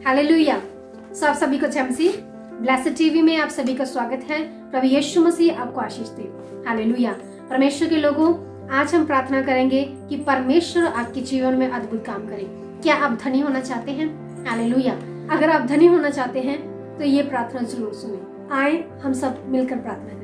Hallelujah. आप सभी को जय मसीह। ब्लेस्ड टीवी में आप सभी का स्वागत है। प्रभु यीशु मसीह आपको आशीष दे। हालेलुया। परमेश्वर के लोगों, आज हम प्रार्थना करेंगे कि परमेश्वर आपके जीवन में अद्भुत काम करे। क्या आप धनी होना चाहते हैं? हालेलुया। अगर आप धनी होना चाहते हैं तो ये प्रार्थना जरूर सुने। आए हम सब मिलकर प्रार्थना करें।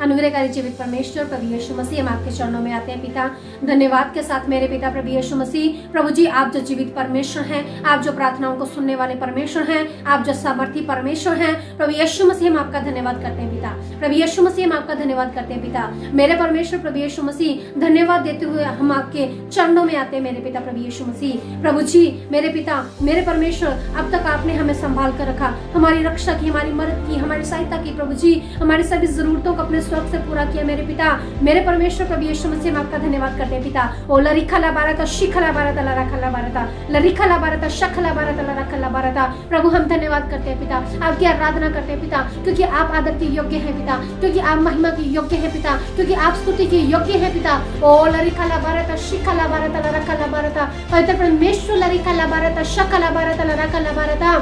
अनुग्रहकारी जीवित परमेश्वर प्रभु यीशु मसीह, हम आपके चरणों में आते हैं पिता, धन्यवाद के साथ मेरे पिता प्रभु यीशु मसीह। प्रभु जी, आप जो जीवित परमेश्वर हैं, आप जो प्रार्थनाओं को सुनने वाले परमेश्वर हैं, आप जो सामर्थी परमेश्वर हैं, प्रभु यीशु मसीह हम आपका धन्यवाद करते हैं पिता। प्रभु यीशु मसीह हम आपका धन्यवाद करते हैं पिता। मेरे परमेश्वर प्रभु यीशु मसीह, धन्यवाद देते हुए हम आपके चरणों में आते हैं मेरे पिता प्रभु यीशु मसीह। प्रभु जी मेरे पिता, मेरे परमेश्वर, अब तक आपने हमें संभाल कर रखा, हमारी रक्षा की, हमारी मदद की, हमारी सहायता की। प्रभु जी हमारी सभी जरूरतों को अपने स्वरूप से पूरा किया मेरे पिता। मेरे परमेश्वर प्रभु यीशु मसीह, हम आपका धन्यवाद करते हैं पिता। ओ लरिखला बारता शिखला बारता लरखला बारता लरिखला बारता शखला बारता लरखला बारता। प्रभु हम धन्यवाद करते हैं पिता, आपकी आराधना करते हैं पिता, क्योंकि आप आदर के योग्य हैं पिता, क्योंकि आप महिमा के योग्य हैं पिता, क्योंकि आप स्तुति के योग्य हैं पिता। ओ लरिखला बारता शिखला बारता लरखला बारता, पवित्र परमेश्वर लरिखला बारता शखला बारता लरखला बारता।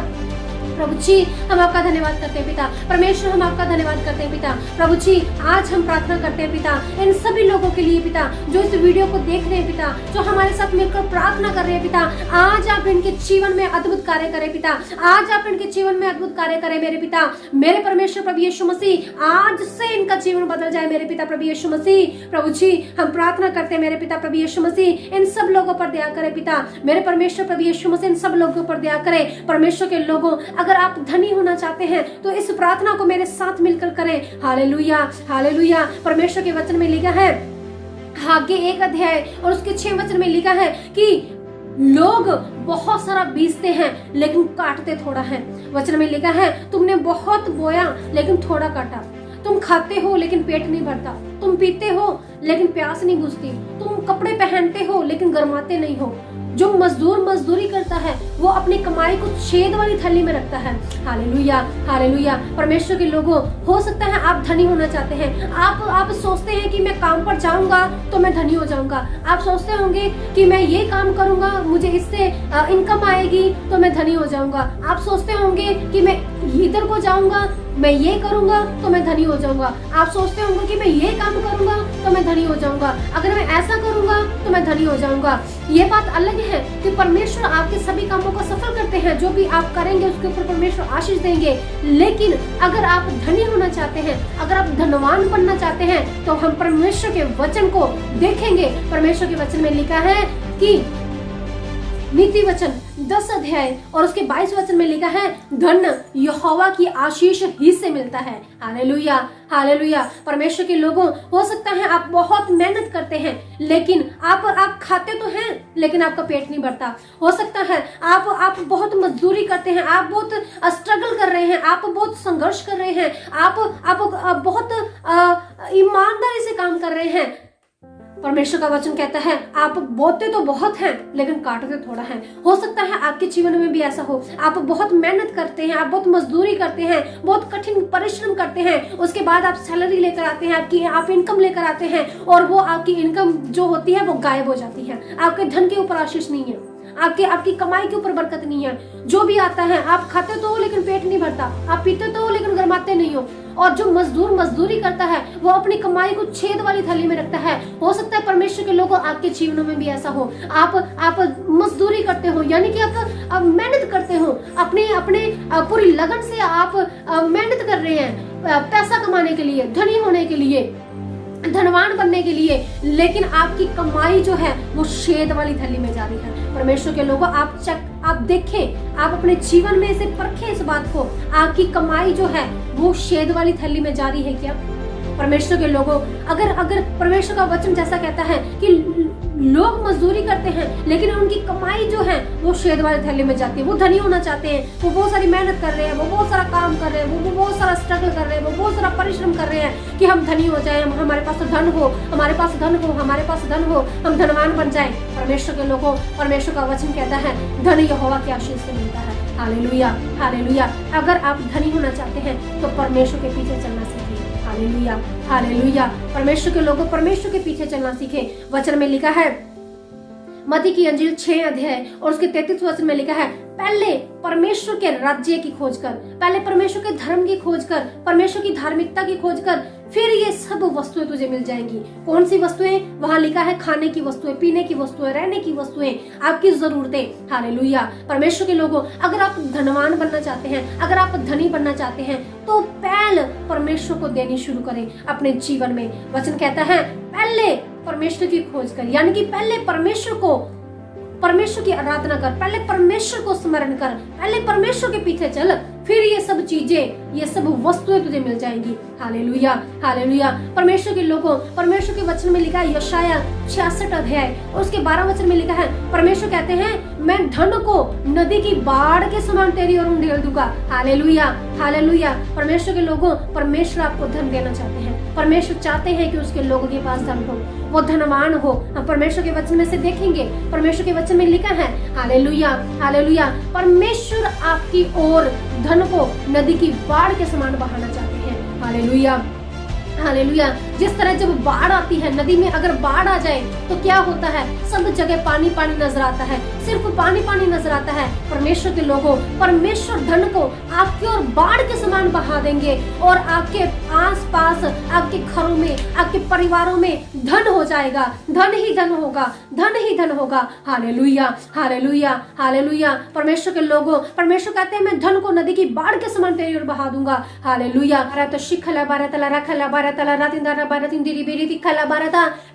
प्रभु जी हम आपका धन्यवाद करते हैं पिता। परमेश्वर हम आपका धन्यवाद करते हैं पिता। प्रभु जी आज हम प्रार्थना करते हैं पिता इन सभी लोगों के लिए पिता, जो इस वीडियो को देख रहे हैं पिता, जो हमारे साथ मिलकर प्रार्थना कर रहे हैं पिता। आज आप इनके जीवन में अद्भुत कार्य करें पिता, आज आप इनके जीवन में अद्भुत कार्य करें मेरे पिता। मेरे परमेश्वर प्रभु यीशु मसीह, आज से इनका जीवन बदल जाए मेरे पिता प्रभु यीशु मसीह। प्रभु जी हम प्रार्थना करते हैं मेरे पिता प्रभु यीशु मसीह, इन सब लोगों पर दया करें पिता। मेरे परमेश्वर प्रभु यीशु मसीह इन सब लोगों पर दया करें। परमेश्वर के लोगों, अगर आप धनी होना चाहते हैं तो इस प्रार्थना को मेरे साथ मिलकर करें। Hallelujah hallelujah. परमेश्वर के वचन में लिखा है, आगे 1 अध्याय और उसके 6 वचन में लिखा है कि लोग बहुत सारा बीजते हैं लेकिन काटते थोड़ा है। वचन में लिखा है, तुमने बहुत बोया लेकिन थोड़ा काटा। तुम खाते हो लेकिन पेट नहीं भरता, तुम पीते हो लेकिन प्यास नहीं बुझती, तुम कपड़े पहनते हो लेकिन गरमाते नहीं हो। जो मजदूर मजदूरी करता है वो अपनी कमाई को छेद वाली थैली में रखता है। Hallelujah hallelujah. परमेश्वर के लोगों, हो सकता है आप धनी होना चाहते हैं। आप सोचते हैं कि मैं काम पर जाऊंगा तो मैं धनी हो जाऊंगा। आप सोचते होंगे कि मैं ये काम करूंगा, मुझे इससे इनकम आएगी तो मैं धनी हो जाऊंगा। आप सोचते होंगे कि मैं इधर को जाऊंगा, मैं ये करूंगा तो मैं धनी हो जाऊंगा। आप सोचते होंगे कि मैं ये काम करूंगा तो मैं धनी हो जाऊंगा, अगर मैं ऐसा करूंगा तो मैं धनी हो जाऊंगा। ये बात अलग है कि परमेश्वर आपके सभी कामों को सफल करते हैं, जो भी आप करेंगे उसके ऊपर परमेश्वर आशीष देंगे। लेकिन अगर आप धनी होना चाहते हैं, अगर आप धनवान बनना चाहते हैं, तो हम परमेश्वर के वचन को देखेंगे। परमेश्वर के वचन में लिखा है कि नीति वचन 10 अध्याय और उसके 22 वचन में लिखा है, धन यहोवा की आशीष ही से मिलता है। Hallelujah hallelujah. परमेश्वर के लोगों, हो सकता है आप बहुत मेहनत करते हैं लेकिन आप खाते तो हैं लेकिन आपका पेट नहीं भरता। हो सकता है आप बहुत मजदूरी करते हैं, आप बहुत स्ट्रगल कर रहे हैं, आप बहुत संघर्ष कर रहे हैं, आप बहुत ईमानदारी से काम कर रहे हैं। परमेश्वर का वचन कहता है, आप बोते तो बहुत हैं लेकिन काटते थोड़ा हैं। हो सकता है आपके जीवन में भी ऐसा हो, आप बहुत मेहनत करते हैं, आप बहुत मजदूरी करते हैं, बहुत कठिन परिश्रम करते हैं, उसके बाद आप सैलरी लेकर आते हैं, आप इनकम लेकर आते हैं और वो आपकी इनकम जो होती है वो गायब हो जाती है। आपके धन के ऊपर आशीष नहीं है, आपकी कमाई के ऊपर बरकत नहीं है। जो भी आता है, आप खाते तो हो लेकिन पेट नहीं भरता, आप पीते तो हो लेकिन गरमाते नहीं हो। और जो मजदूर मजदूरी करता है वो अपनी कमाई को छेद वाली थैली में रखता है। हो सकता है परमेश्वर के लोगों, आपके जीवनों में भी ऐसा हो। आप मजदूरी करते हो, यानी कि आप मेहनत करते हो, अपने पूरी लगन से आप मेहनत कर रहे हैं पैसा कमाने के लिए, धनी होने के लिए, धनवान बनने के लिए, लेकिन आपकी कमाई जो है वो छेद वाली थैली में जा रही है। परमेश्वर के लोगों, आप देखें, आप अपने जीवन में इसे परखें इस बात को, आपकी कमाई जो है वो छेद वाली थैली में जा रही है क्या? परमेश्वर के लोगों, अगर परमेश्वर का वचन जैसा कहता है कि लोग मजदूरी करते हैं लेकिन उनकी कमाई जो है वो छेद वाली थैली में जाती है, वो धनी होना चाहते हैं, वो बहुत सारी मेहनत कर रहे हैं, वो बहुत सारा काम कर रहे हैं, वो बहुत सारा स्ट्रगल कर रहे हैं, वो बहुत सारा परिश्रम कर रहे हैं कि हम धनी हो जाए, हमारे पास धन हो, हमारे पास धन हो, हमारे पास धन हो, हम धनवान बन जाए। परमेश्वर के लोगों, परमेश्वर का वचन कहता है, धन यहोवा की आशीष से मिलता है। Hallelujah hallelujah. अगर आप धनी होना चाहते हैं तो परमेश्वर के पीछे चलना सीखिए। Hallelujah hallelujah. परमेश्वर के लोगों, परमेश्वर के पीछे चलना सीखे। वचन में लिखा है, मत्ती की अंजील 6 अध्याय और उसके 33 वचन में लिखा है, पहले परमेश्वर के राज्य की खोज कर, पहले परमेश्वर के धर्म की खोज कर, परमेश्वर की धार्मिकता की खोज कर, फिर ये सब वस्तुएं तुझे मिल जाएंगी। कौन सी वस्तुएं? वहां लिखा है खाने की वस्तुएं, पीने की वस्तुएं, रहने की वस्तुएं, आपकी जरूरतें। हालेलुया। परमेश्वर के लोगों, अगर आप धनवान बनना चाहते हैं, अगर आप धनी बनना चाहते हैं, तो पहले परमेश्वर को देनी शुरू करें अपने जीवन में। वचन कहता है पहले परमेश्वर की खोज कर, यानी कि पहले परमेश्वर की आराधना कर, पहले परमेश्वर को स्मरण कर, पहले परमेश्वर के पीछे चल, फिर ये सब चीजें, ये सब वस्तुएं तुझे मिल जाएंगी। Hallelujah, hallelujah. परमेश्वर के लोगों, परमेश्वर के वचन में लिखा है यशाया 66 अध्याय और उसके 12 वचन में लिखा है, परमेश्वर कहते हैं मैं धन को नदी की बाढ़ के समान तेरी ओर उंडेल दूंगा। Hallelujah, hallelujah. परमेश्वर के लोगों, परमेश्वर आपको धन देना चाहते हैं। परमेश्वर चाहते हैं कि उसके लोगों के पास धन हो, वो धनवान हो। हम परमेश्वर के वचन में से देखेंगे, परमेश्वर के वचन में लिखा है, हालेलुया, हालेलुया, परमेश्वर आपकी ओर धन को नदी की बाढ़ के समान बहाना चाहते हैं। Hallelujah, hallelujah. जिस तरह जब बाढ़ आती है, नदी में अगर बाढ़ आ जाए तो क्या होता है? सब जगह पानी पानी नजर आता है, सिर्फ पानी पानी नजर आता है। परमेश्वर के लोगों, परमेश्वर धन को आपकी ओर बाढ़ के समान बहा देंगे और आपके आस पास, आपके घरों में, आपके परिवारों में धन हो जाएगा, धन ही धन होगा, धन ही धन होगा। Hallelujah, hallelujah, hallelujah. परमेश्वर के लोगों, परमेश्वर कहते हैं मैं धन को नदी की बाढ़ के समान तेरी ओर बहा दूंगा। हालेलुया।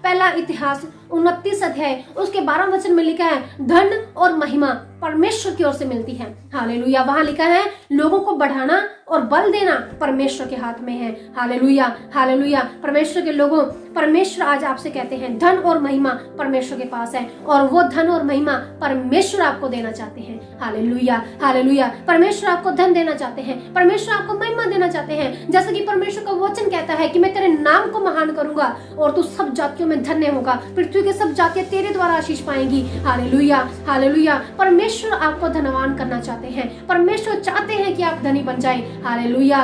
पहला इतिहास 29 अध्याय उसके 12 वचन में लिखा है, धन और महिमा परमेश्वर की ओर से मिलती है। हालेलुया। वहां लिखा है लोगों को बढ़ाना और बल देना परमेश्वर के हाथ में है। Hallelujah, hallelujah. परमेश्वर के लोगों, परमेश्वर आज आपसे कहते हैं धन और महिमा परमेश्वर के पास है और वो धन और महिमा परमेश्वर आपको देना चाहते हैं। Hallelujah, hallelujah. परमेश्वर आपको धन देना चाहते हैं, परमेश्वर आपको महिमा देना चाहते हैं। जैसा कि परमेश्वर का वचन कहता है कि मैं तेरे नाम को महान करूंगा और तू सब जातियों में धन्य होगा, पृथ्वी के सब जातियां तेरे द्वारा आशीष पाएंगी। Hallelujah, hallelujah. परमेश्वर आपको धनवान करना चाहते हैं, परमेश्वर चाहते हैं कि आप धनी बन जाएं। हालेलुया।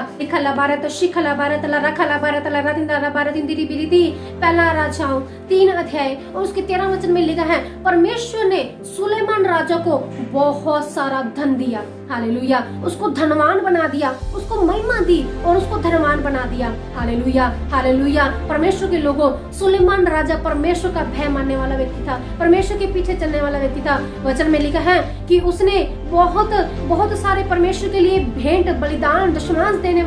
पहला राजाओं 3 अध्याय और उसके 13 वचन में लिखा है, परमेश्वर ने सुलेमान राजा को बहुत सारा धन दिया। हालेलुया। उसको धनवान बना दिया, उसको महिमा दी और उसको धनवान बना दिया। Hallelujah, hallelujah. परमेश्वर के लोगों, सुलेमान राजा परमेश्वर का भय मानने वाला व्यक्ति था, परमेश्वर के पीछे चलने वाला व्यक्ति था। वचन में लिखा है कि उसने बहुत बहुत सारे परमेश्वर के लिए भेंट, बलिदान, दशमांश देने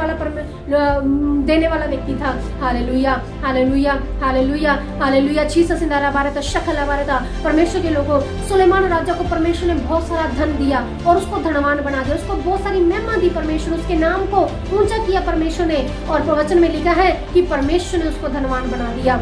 वाला व्यक्ति था। Hallelujah, hallelujah, hallelujah, hallelujah. छीसा सिंदारा भारत शकला भारत। परमेश्वर के लोगों, सुलेमान राजा को परमेश्वर ने बहुत सारा धन दिया और उसको धनवान बना दिया, उसको बहुत सारी महिमा दी परमेश्वर, उसके नाम को ऊंचा किया परमेश्वर ने। और वचन में लिखा है कि परमेश्वर ने उसको धनवान बना दिया।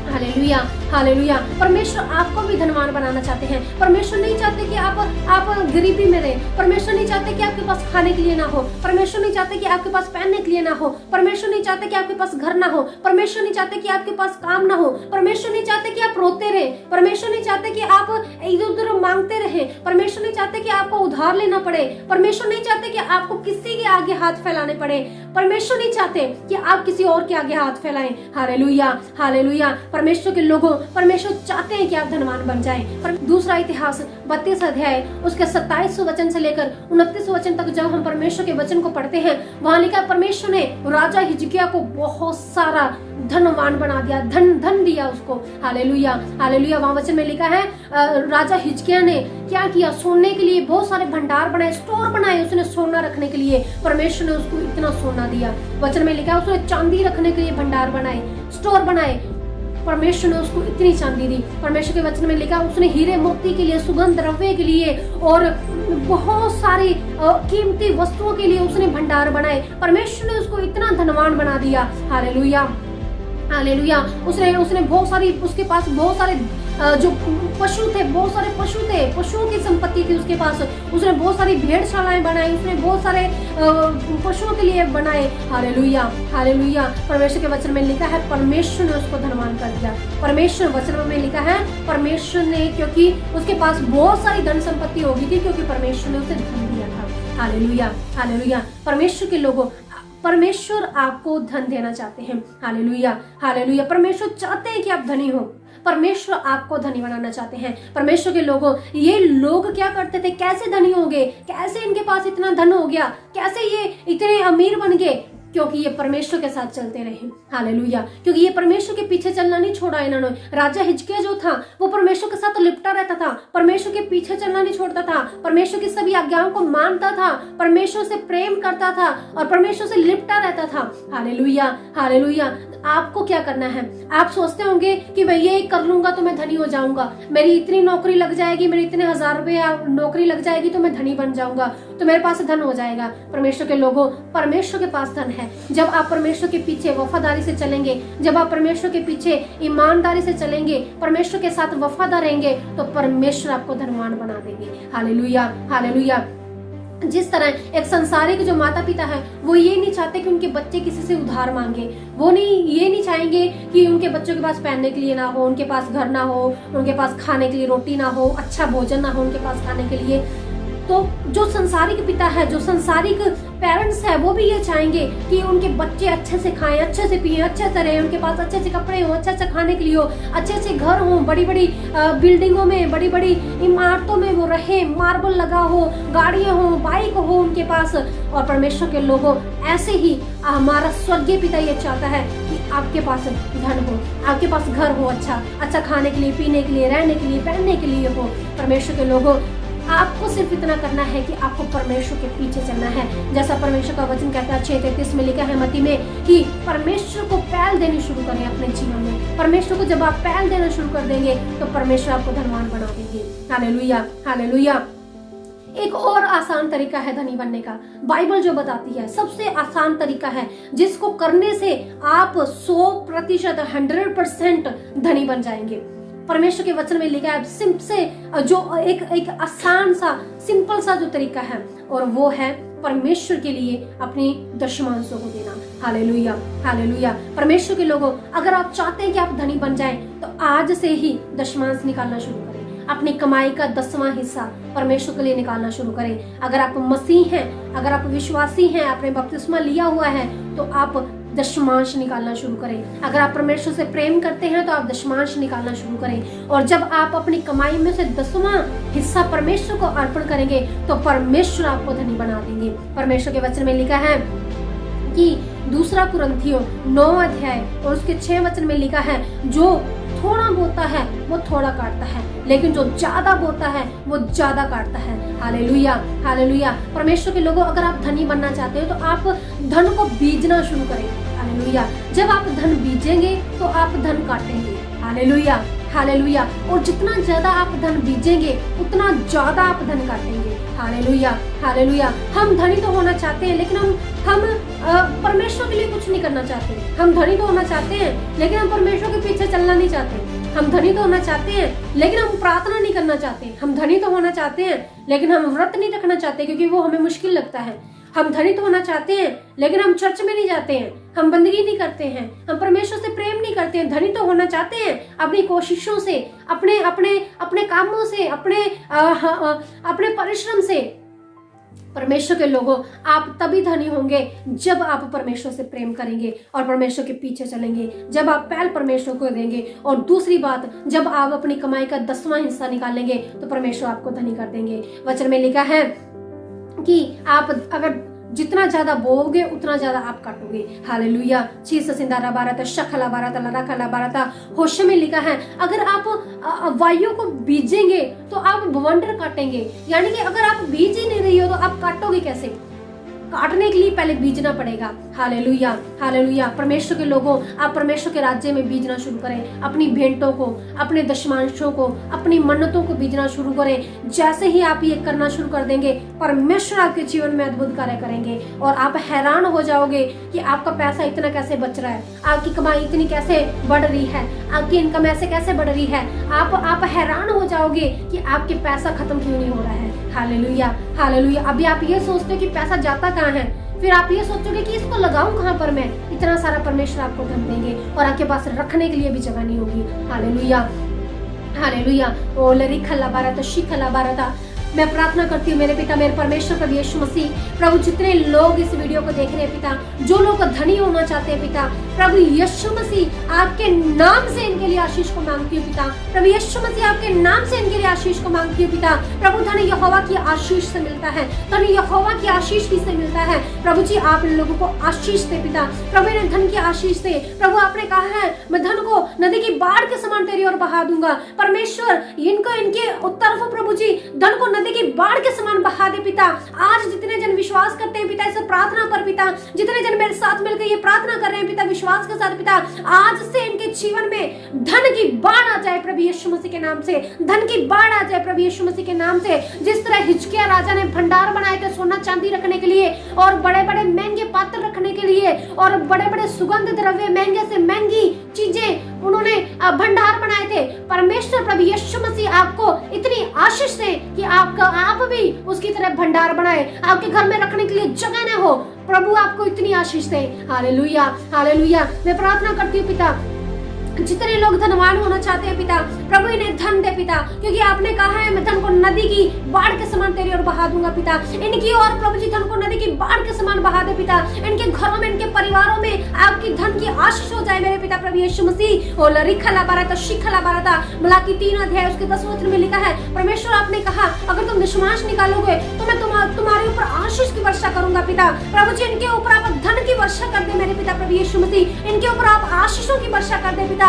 Hallelujah, hallelujah. परमेश्वर आपको भी धनवान बनाना चाहते हैं। परमेश्वर नहीं चाहते कि आप गरीबी में रहे, परमेश्वर नहीं चाहते कि आपके पास खाने के लिए ना हो, परमेश्वर नहीं चाहते कि आपके पास पहनने के लिए ना हो, परमेश्वर नहीं चाहते कि आपके पास घर ना हो, परमेश्वर नहीं चाहते कि आपके पास काम ना हो, परमेश्वर नहीं चाहते कि आप रोते रहे, परमेश्वर नहीं चाहते कि आप इधर उधर मांगते रहे, परमेश्वर नहीं चाहते कि आपको उधार लेना पड़े, परमेश्वर नहीं चाहते कि आपको किसी के आगे हाथ फैलाने पड़े, परमेश्वर नहीं चाहते कि आप किसी और के आगे हाथ फैलाएं। Hallelujah, hallelujah. परमेश्वर के लोगों, परमेश्वर चाहते हैं कि आप धनवान बन जाएं। पर दूसरा इतिहास 32 अध्याय उसके 27 वचन से लेकर 29 वचन तक जब हम परमेश्वर के वचन को पढ़ते हैं, वहां लिखा है परमेश्वर ने राजा हिजकिय्याह को बहुत सारा धनवान बना दिया, धन दिया उसको। Hallelujah, hallelujah. वहां वचन में लिखा है राजा हिजकिय्याह ने क्या किया, सोने के लिए बहुत सारे भंडार बनाए, स्टोर बनाए उसने सोना रखने के लिए। परमेश्वर ने उसको इतना सोना दिया। वचन में लिखा है उसने चांदी रखने के लिए भंडार बनाए, स्टोर बनाए, परमेश्वर ने उसको इतनी चांदी दी। परमेश्वर के वचन में लिखा उसने हीरे मोती के लिए, सुगंध द्रव्य के लिए और बहुत सारी कीमती वस्तुओं के लिए उसने भंडार बनाए। परमेश्वर ने उसको इतना धनवान बना दिया। Hallelujah, hallelujah. उसने बहुत सारी, उसके पास बहुत सारे जो पशु थे, बहुत सारे पशु थे, पशुओं की संपत्ति थी उसके पास। उसने बहुत सारी भेड़शालाएं बनाई, उसने बहुत सारे पशुओं के लिए बनाए। Hallelujah, hallelujah. परमेश्वर के वचन में लिखा है परमेश्वर ने उसको धनवान कर दिया। परमेश्वर वचन में लिखा है परमेश्वर ने, क्योंकि उसके पास बहुत सारी धन संपत्ति होगी थी, क्योंकि परमेश्वर ने उसे धन दिया था। Hallelujah, hallelujah. परमेश्वर के लोगों, परमेश्वर आपको धन देना चाहते हैं। Hallelujah, hallelujah. परमेश्वर चाहते हैं कि आप धनी हो, परमेश्वर आपको धनी बनाना चाहते हैं। परमेश्वर के लोगों, ये लोग क्या करते थे, कैसे धनी हो गए, कैसे इनके पास इतना धन हो गया, कैसे ये इतने अमीर बन गए, क्योंकि ये परमेश्वर के साथ चलते रहे। हालेलुया। क्योंकि ये परमेश्वर के पीछे चलना नहीं छोड़ा इन्होंने। राजा हिजकिय्याह जो था वो परमेश्वर के साथ तो लिपटा रहता था, परमेश्वर के पीछे चलना नहीं छोड़ता था, परमेश्वर की सभी आज्ञाओं को मानता था, परमेश्वर से प्रेम करता था और परमेश्वर से लिपटा रहता था। Hallelujah, hallelujah. आपको क्या करना है? आप सोचते होंगे कि मैं ये कर लूंगा तो मैं धनी हो जाऊंगा, मेरी इतनी नौकरी लग जाएगी, मेरी इतने 1000 रुपये नौकरी लग जाएगी तो मैं धनी बन जाऊंगा, तो मेरे पास धन हो जाएगा। परमेश्वर के लोगों, परमेश्वर के पास धन है। जब आप परमेश्वर के पीछे वफादारी से चलेंगे, जब आप परमेश्वर के पीछे ईमानदारी से चलेंगे, परमेश्वर के साथ वफादार रहेंगे, तो परमेश्वर आपको धनवान बना देंगे। Hallelujah, hallelujah. जिस तरह एक संसारिक जो माता पिता है वो ये नहीं चाहते कि उनके बच्चे किसी से उधार मांगे, वो ये नहीं चाहेंगे कि उनके बच्चों के पास पहनने के लिए ना हो, उनके पास घर ना हो, उनके पास खाने के लिए रोटी ना हो, अच्छा भोजन ना हो उनके पास खाने के लिए। तो जो संसारिक पिता है, जो संसारिक पेरेंट्स है, वो भी ये चाहेंगे कि उनके बच्चे अच्छे से खाएं, अच्छे से पिएं, अच्छे से रहें, उनके पास अच्छे अच्छे कपड़े हो, अच्छा अच्छा खाने के लिए हो, अच्छे अच्छे घर हो, बड़ी बड़ी बिल्डिंगों में, बड़ी बड़ी इमारतों में वो रहे, मार्बल लगा हो, गाड़ियां हो, बाइक हो उनके पास। और परमेश्वर के लोगों, ऐसे ही हमारा स्वर्गीय पिता ये चाहता है कि आपके पास धन हो, आपके पास घर हो, अच्छा अच्छा खाने के लिए, पीने के लिए, रहने के लिए, पहनने के लिए हो। परमेश्वर के लोगों, आपको सिर्फ इतना करना है कि आपको परमेश्वर के पीछे चलना है। जैसा परमेश्वर का वचन कहता है 6:33 में लिखा है मत्ती में कि परमेश्वर को पहल देनी शुरू करें अपने जीवन में। परमेश्वर को जब आप पहल देना शुरू कर देंगे तो परमेश्वर आपको धनवान बना देंगे। Hallelujah, hallelujah. एक और आसान तरीका है धनी बनने का, बाइबल जो बताती है सबसे आसान तरीका है जिसको करने से आप 100% 100% धनी बन जाएंगे। परमेश्वर के वचन में लिखा है से जो एक आसान सा सिंपल सा जो तरीका है, और वो है परमेश्वर के लिए अपनी दशमांशों को देना। Hallelujah, hallelujah. परमेश्वर के लोगों, अगर आप चाहते हैं कि आप धनी बन जाएं तो आज से ही दशमांश निकालना शुरू करें। अपनी कमाई का 10वां हिस्सा परमेश्वर के लिए निकालना शुरू करें। अगर आप मसीह हैं, अगर आप विश्वासी हैं, आपने बपतिस्मा लिया हुआ है, तो आप दशमांश निकालना शुरू करें। अगर आप परमेश्वर से प्रेम करते हैं तो आप दशमांश निकालना शुरू करें। और जब आप अपनी कमाई में से 10वां हिस्सा परमेश्वर को अर्पण करेंगे तो परमेश्वर आपको धनी बना देंगे। परमेश्वर के वचन में लिखा है कि 2 कुरिन्थियों 9 अध्याय और उसके 6 वचन में लिखा है, जो थोड़ा बोता है वो थोड़ा काटता है, लेकिन जो ज्यादा बोता है वो ज्यादा काटता है। Hallelujah, hallelujah. परमेश्वर के लोगों, अगर आप धनी बनना चाहते हो तो आप धन को बीजना शुरू करें। हालेलुया। जब आप धन बीजेंगे तो आप धन काटेंगे। Hallelujah, hallelujah. और जितना ज्यादा आप धन बीजेंगे उतना ज्यादा आप धन काटेंगे। Hallelujah, hallelujah. हम धनी तो होना चाहते हैं, लेकिन हम परमेश्वर के लिए कुछ नहीं करना चाहते। हम धनी तो होना चाहते हैं, लेकिन हम परमेश्वर के पीछे चलना नहीं चाहते। हम धनी तो होना चाहते हैं, लेकिन हम प्रार्थना नहीं करना चाहते। हम धनी तो होना चाहते हैं, लेकिन हम व्रत नहीं रखना चाहते, क्योंकि वो हमें मुश्किल लगता है। हम धनी तो होना चाहते हैं, लेकिन हम चर्च में नहीं जाते हैं, हम बंदगी नहीं करते हैं, हम परमेश्वर से प्रेम नहीं करते हैं। धनी तो होना चाहते हैं अपनी कोशिशों से, अपने अपने अपने कामों से, अपने परिश्रम से। परमेश्वर के लोगों, आप तभी धनी होंगे जब आप परमेश्वर से प्रेम करेंगे और परमेश्वर के पीछे चलेंगे, जब आप पहल परमेश्वर को देंगे। और दूसरी बात, जब आप अपनी कमाई का 10वां हिस्सा निकालेंगे तो परमेश्वर आपको धनी कर देंगे। वचन में लिखा है कि आप अगर जितना ज्यादा बोओगे उतना ज्यादा आप काटोगे। हालेलुया। 6 शखला बारता लराखला बारता। होशे में लिखा है, अगर आप वायु को बीजेंगे तो आप बवंडर काटेंगे। यानी कि अगर आप बीज ही नहीं रही हो तो आप काटोगे कैसे? काटने के लिए पहले बीजना पड़ेगा। Hallelujah, hallelujah. परमेश्वर के लोगों, आप परमेश्वर के राज्य में बीजना शुरू करें। अपनी भेंटों को, अपने दशमांशों को, अपनी मन्नतों को बीजना शुरू करें। जैसे ही आप ये करना शुरू कर देंगे, परमेश्वर आपके जीवन में अद्भुत कार्य करेंगे और आप हैरान हो जाओगे कि आपका पैसा इतना कैसे बच रहा है, आपकी कमाई इतनी कैसे बढ़ रही है, आपकी इनकम ऐसे कैसे बढ़ रही है। आप हैरान हो जाओगे कि आपके पैसा खत्म क्यों नहीं हो रहा है। Hallelujah, hallelujah. अभी आप ये सोचते हो कि पैसा जाता कहाँ है, फिर आप ये सोचोगे कि इसको लगाऊं कहाँ पर मैं। इतना सारा परमेश्वर आपको धन देंगे और आपके पास रखने के लिए भी जगह नहीं होगी। Hallelujah, hallelujah. ओ लरी खल्ला बारता शी खल्ला बारता। मैं प्रार्थना करती हूँ मेरे पिता, मेरे परमेश्वर प्रभु यीशु मसीह, प्रभु जितने लोग इस वीडियो को देख रहे हैं पिता, जो लोग धनी होना चाहते हैं पिता, प्रभु यीशु मसीह आपके नाम से इनके लिए आशीष को मांगती हूँ पिता। प्रभु यीशु मसीह आपके नाम से इनके लिए आशीष को मांगती हूँ पिता। प्रभु धन यहोवा की आशीष से मिलता है, धन यहोवा की आशीष किससे मिलता है? प्रभु जी आप इन लोगों को आशीष दे पिता। प्रभु इन्हें धन की आशीष दे। प्रभु आपने कहा है मैं धन को नदी की बाढ़ के समान तेरी ओर बहा दूंगा। परमेश्वर इनको इनके तरफ प्रभु जी धन को नदी की बाढ़ के समान बहा दे पिता। आज जितने जन विश्वास करते हैं पिता इस प्रार्थना पर पिता, जितने जन मेरे साथ मिलकर ये प्रार्थना कर रहे हैं पिता विश्वास के साथ पिता, आज से इनके जीवन में धन की बाढ़ आ जाए प्रभु यीशु मसीह के नाम से, धन की बाढ़ आ जाए प्रभु यीशु मसीह के नाम से। जिस तरह हिजकिय्याह राजा ने भंडार बनाए थे सोना चांदी रखने के लिए और बड़े बड़े महंगे पात्र रखने के लिए और बड़े बड़े सुगंध द्रव्य महंगे से महंगी चीजें उन्होंने भंडार बनाए थे, परमेश्वर प्रभु यीशु मसीह आपको इतनी आशीष दे कि आप भी उसकी तरह भंडार बनाए, आपके घर में रखने के लिए जगह न हो। प्रभु आपको इतनी आशीष दे। Hallelujah hallelujah. मैं प्रार्थना करती हूँ पिता जितने लोग धनवान होना चाहते हैं पिता, प्रभु इन्हें धन दे पिता, क्योंकि आपने कहा है मैं धन को नदी की बाढ़ के समान तेरी ओर बहा दूंगा पिता। इनकी और प्रभु जी धन को नदी की बाढ़ के समान बहा दे पिता। इनके घरों में इनके परिवारों में आपकी धन की आशीष हो जाए मेरे पिता प्रभु यीशु मसीह। ओ लरिखला बारता शिखला बारता मलाकी 3 अध्याय उसके 10 वचन में लिखा है, परमेश्वर आपने कहा अगर तुम निष्मांस निकालोगे तो मैं तुम्हारे ऊपर आशीष की वर्षा करूंगा पिता। प्रभु जी इनके ऊपर आप धन की वर्षा कर दे मेरे पिता प्रभु यीशु मसीह, इनके ऊपर आप आशीषों की वर्षा कर दे पिता।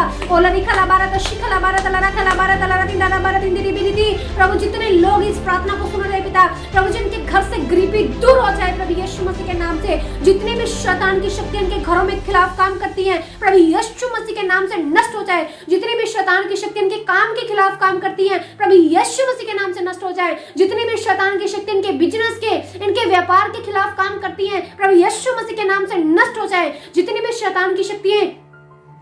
प्रभु जितने लोग इस प्रार्थना को सुन रहे पिता, प्रभु जिनके घर से गरीबी दूर हो जाए प्रभु यीशु मसीह के नाम से। जितने भी शैतान की शक्ति इनके घरों में खिलाफ काम करती है प्रभु यीशु मसीह के नाम से नष्ट हो जाए। जितनी भी शैतान की शक्ति इनके काम के खिलाफ काम करती है प्रभु यीशु मसीह के नाम से नष्ट हो जाए। जितनी भी शैतान की शक्ति इनके बिजनेस के इनके व्यापार के खिलाफ काम करती है प्रभु यीशु मसीह के नाम से नष्ट हो जाए। जितनी भी शैतान की शक्तियां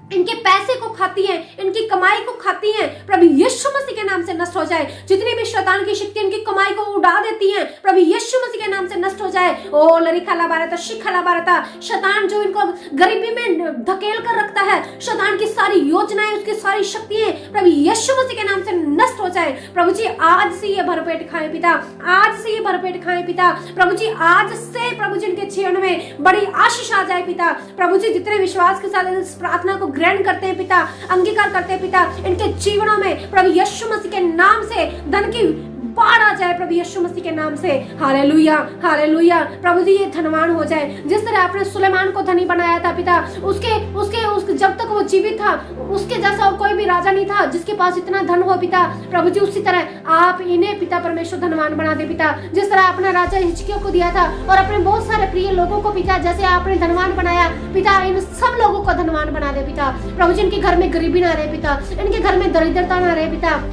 इनके पैसे को खाती हैं, इनकी कमाई को खाती हैं प्रभु यीशु मसीह के नाम से नष्ट हो जाए। जितनी भी शैतान की शक्ति इनकी कमाई को उड़ा देती हैं प्रभु यीशु मसीह के नाम से नष्ट हो जाए। ओ लरिखला बारता शिखला बारता, शैतान जो इनको गरीबी में धकेल कर रखता है, शैतान की सारी योजनाएं उसकी सारी शक्तियां प्रभु यीशु मसीह के नाम से नष्ट हो जाए। प्रभु जी आज से ये भरपेट खाएं पिता, आज से ये भरपेट खाएं पिता। प्रभु जी आज से प्रभु जी इनके जीवन में बड़ी आशीष आ जाए पिता। प्रभु जी जितने विश्वास के साथ इस प्रार्थना को ग्रहण करते हैं पिता, अंगीकार करते हैं पिता, इनके जीवनों में प्रभु यीशु मसीह के नाम से धन की बाढ़ आ जाए प्रभु यीशु मसीह के नाम से। Hallelujah hallelujah. प्रभु जी ये धनवान हो जाए जिस तरह आपने सुलेमान को धनी बनाया था पिता, उसके जब तक वो जीवित था उसके जैसा और कोई भी राजा नहीं था जिसके पास इतना धन हो पिता। प्रभु जी उसी तरह आप इन्हें पिता परमेश्वर धनवान बना दे पिता। जिस तरह आपने राजा हिजकिय्याह को दिया था और अपने बहुत सारे प्रिय लोगों को पिता जैसे आपने धनवान बनाया पिता, इन सब लोगों को धनवान बना दे पिता। प्रभु जी इनके घर में गरीबी ना रहे पिता, इनके घर में दरिद्रता ना रहे पिता,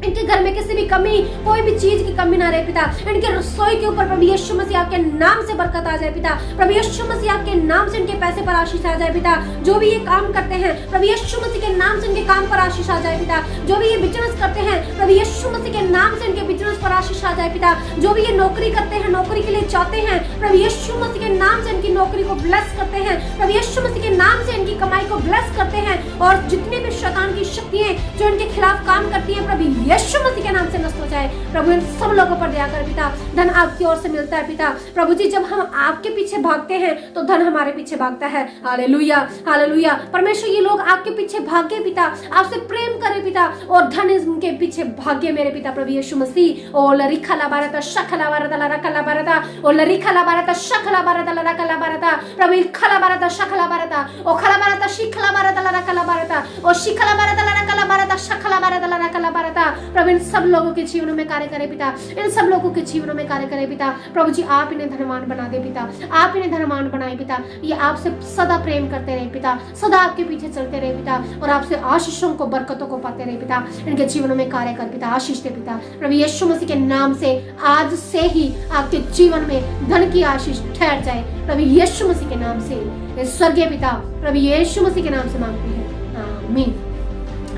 इनके घर में किसी भी कमी कोई भी चीज की कमी ना रहे पिता। इनके रसोई के ऊपर प्रभु यीशु मसीह आपके नाम से बरकत आ जाए पिता। प्रभु यीशु मसीह आपके नाम से इनके पैसे पर आशीष आ जाए पिता। जो भी ये काम करते हैं प्रभु यीशु मसीह के नाम से इनके काम पर आशीष आ जाए पिता। जो भी ये बिजनेस करते हैं प्रभु यीशु मसीह के नाम से इनके बिजनेस पर आशीष आ जाए पिता। जो भी ये नौकरी करते हैं, नौकरी के लिए चाहते हैं प्रभु यीशु मसीह के नाम से इनकी नौकरी को ब्लेस करते हैं। प्रभु यीशु मसीह के नाम से इनकी कमाई को ब्लेस करते हैं। और जितने भी शैतान की शक्तियां जो इनके खिलाफ काम करती है प्रभु यीशु मसीह के नाम से नष्ट हो जाए। प्रभु इन सब लोगों पर दया कर पिता। धन आपकी ओर से मिलता है पिता। प्रभु जी जब हम आपके पीछे भागते हैं तो धन हमारे पीछे भागता है। Hallelujah hallelujah. परमेश्वर ये लोग आपके पीछे भागे पिता, आपसे प्रेम करे पिता और धन इनके पीछे भागे मेरे पिता प्रभु यीशु मसीह। ओ लरिखला बारता शखला बारता लरकला बारता, ओ लरिखला बारता शखला बारता लरकला बारता, प्रभु खला बारता शखला बारता, ओ खला बारता शिखला बारता लरकला बारता, ओ शिखला बारता लरकला बारता शखला बारता लरकला बारता। प्रभु इन सब लोगों के जीवनों में कार्य करे पिता, इन सब लोगों के जीवनों में कार्य करे पिता। प्रभु जी आप इन्हें धनवान बना दे पिता, आप इन्हें धनवान बनाए पिता। ये आपसे सदा प्रेम करते रहे पिता, सदा आपके पीछे चलते रहे पिता और आपसे आशीषों को बरकतों को पाते रहे पिता। इनके जीवनों में कार्य कर पिता, आशीष दे पिता। प्रभु यीशु मसीह के नाम से आज से ही आपके जीवन में धन की आशीष ठहर जाए प्रभु यीशु मसीह के नाम से। स्वर्गीय पिता प्रभु यीशु मसीह के नाम से मांगते हैं, आमीन।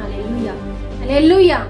Hallelujah hallelujah.